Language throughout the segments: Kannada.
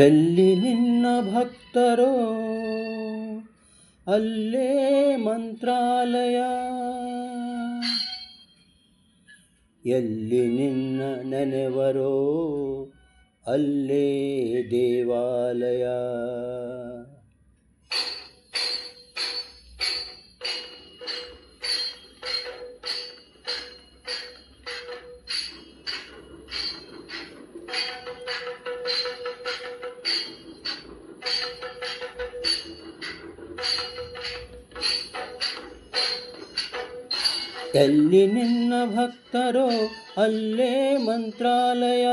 ಎಲ್ಲಿ ನಿನ್ನ ಭಕ್ತರೋ ಅಲ್ಲೇ ಮಂತ್ರಾಲಯ, ಎಲ್ಲಿ ನಿನ್ನ ನೆನೆವರೋ ಅಲ್ಲೇ ದೇವಾಲಯ. ಎಲ್ಲಿ ನಿನ್ನ ಭಕ್ತರೋ ಅಲ್ಲೇ ಮಂತ್ರಾಲಯ,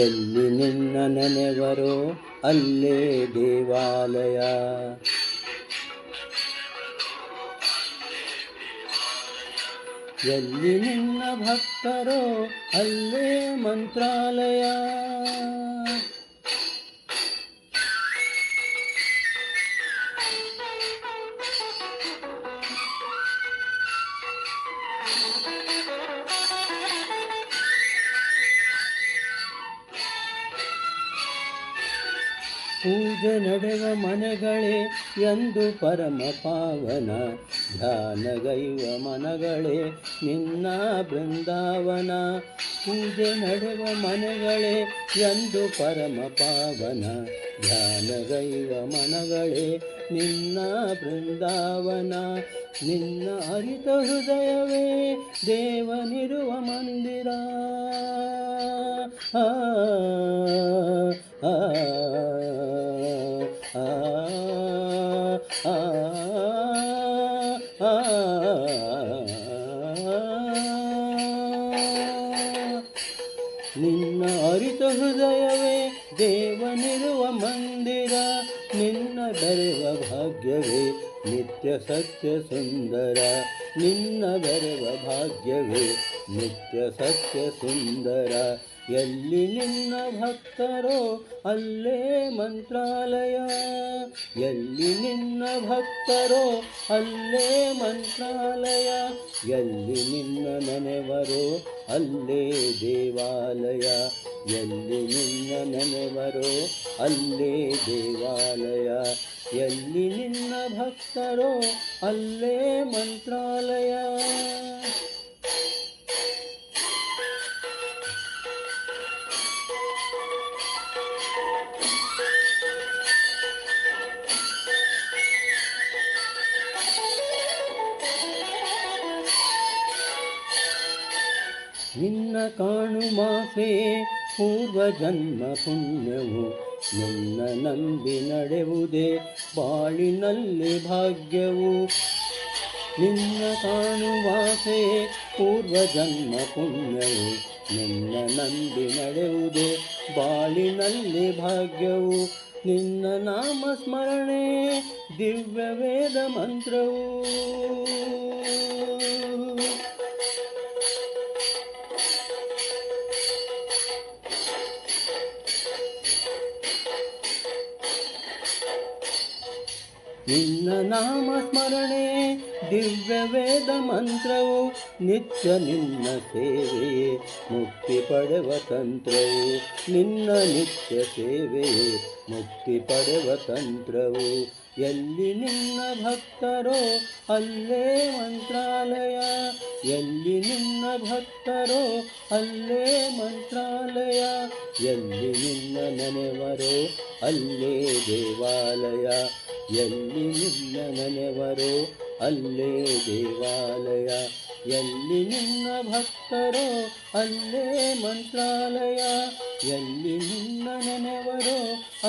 ಎಲ್ಲಿ ನಿನ್ನ ನೆನೆವರೋ ಅಲ್ಲೇ ದೇವಾಲಯ. ಎಲ್ಲಿ ನಿನ್ನ ಭಕ್ತರೋ ಅಲ್ಲೇ ಮಂತ್ರಾಲಯ. ಪೂಜೆ ನಡೆವ ಮನೆಗಳೇ ಎಂದು ಪರಮ ಪಾವನ, ಧ್ಯಾನಗೈವ ಮನಗಳೇ ನಿನ್ನ ಬೃಂದಾವನ. ಪೂಜೆ ನಡೆವ ಮನೆಗಳೇ ಎಂದು ಪರಮ ಪಾವನ, ಧ್ಯಾನಗೈವ ಮನಗಳೇ ನಿನ್ನ ಬೃಂದಾವನ. ನಿನ್ನ ಅರಿತ ಹೃದಯವೇ ದೇವನಿರುವ ಮಂದಿರ, ಆ ಆ ನಿನ್ನ ಅರಿತ ಹೃದಯವೇ ದೇವನಿರುವ ಮಂದಿರ. ನಿನ್ನ ಬೆರೆವ ಭಾಗ್ಯವೇ ನಿತ್ಯ ಸತ್ಯ ಸುಂದರ, ನಿನ್ನ ಬೆರೆವ ಭಾಗ್ಯವೇ ನಿತ್ಯ ಸತ್ಯ ಸುಂದರ. ಎಲ್ಲಿ ನಿನ್ನ ಭಕ್ತರೋ ಅಲ್ಲೇ ಮಂತ್ರಾಲಯ, ಎಲ್ಲಿ ನಿನ್ನ ಭಕ್ತರೋ ಅಲ್ಲೇ ಮಂತ್ರಾಲಯ. ಎಲ್ಲಿ ನಿನ್ನ ನೆನೆವರೋ ಅಲ್ಲೇ ದೇವಾಲಯ, ಎಲ್ಲಿ ನಿನ್ನ ನೆನೆವರೋ ಅಲ್ಲೇ ದೇವಾಲಯ. ಎಲ್ಲಿ ನಿನ್ನ ಭಕ್ತರೋ ಅಲ್ಲೇ ಮಂತ್ರಾಲಯ. ನಿನ್ನ ಕಾಣುಮಾಸೆ ಪೂರ್ವಜನ್ಮ ಪುಣ್ಯವು, ನಿನ್ನ ನಂಬಿ ನಡೆವುದೇ ಬಾಳಿನಲ್ಲಿ ಭಾಗ್ಯವು. ನಿನ್ನ ಕಾಣುವಾಸೆ ಪೂರ್ವಜನ್ಮ ಪುಣ್ಯವು, ನಿನ್ನ ನಂಬಿ ನಡೆವುದೇ ಬಾಳಿನಲ್ಲಿ ಭಾಗ್ಯವು. ನಿನ್ನ ನಾಮ ಸ್ಮರಣೆ ದಿವ್ಯ ವೇದ ಮಂತ್ರವು, ನಿನ್ನ ನಾಮ ಸ್ಮರಣೆ ದಿವ್ಯ ವೇದ ಮಂತ್ರವು. ನಿತ್ಯ ನಿನ್ನ ಸೇವೆಯೇ ಮುಕ್ತಿ ಪಡೆವ ತಂತ್ರವು, ನಿನ್ನ ನಿತ್ಯ ಸೇವೆಯೇ ಮುಕ್ತಿ ಪಡೆವ ತಂತ್ರವು. ಎಲ್ಲಿ ನಿನ್ನ ಭಕ್ತರೋ ಅಲ್ಲೇ ಮಂತ್ರಾಲಯ, ಎಲ್ಲಿ ನಿನ್ನ ಭಕ್ತರೋ ಅಲ್ಲೇ ಮಂತ್ರಾಲಯ. ಎಲ್ಲಿ ನಿನ್ನ ನೆನೆವರೋ ಅಲ್ಲೇ ದೇವಾಲಯ, ಎಲ್ಲಿ ನಿನ್ನ ನೆನೆವರೋ ಅಲ್ಲೇ ದೇವಾಲಯ. ಎಲ್ಲಿ ನಿನ್ನ ಭಕ್ತರೋ ಅಲ್ಲೇ ಮಂತ್ರಾಲಯ, ಎಲ್ಲಿ ನಿನ್ನ ನೆನೆವರೋ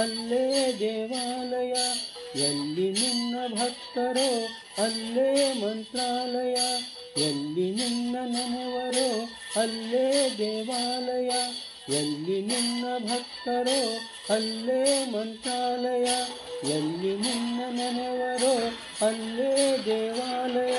ಅಲ್ಲೇ ದೇವಾಲಯ. ಎಲ್ಲಿ ನಿನ್ನ ಭಕ್ತರೋ ಅಲ್ಲೇ ಮಂತ್ರಾಲಯ, ಎಲ್ಲಿ ನಿನ್ನ ನೆನೆವರೋ ಅಲ್ಲೇ ದೇವಾಲಯ. ಎಲ್ಲಿ ನಿನ್ನ ಭಕ್ತರೋ ಅಲ್ಲೇ ಮಂತ್ರಾಲಯ, ಎಲ್ಲಿ ನಿನ್ನ ನೆನೆವರೋ ಅಲ್ಲೇ ದೇವಾಲಯ.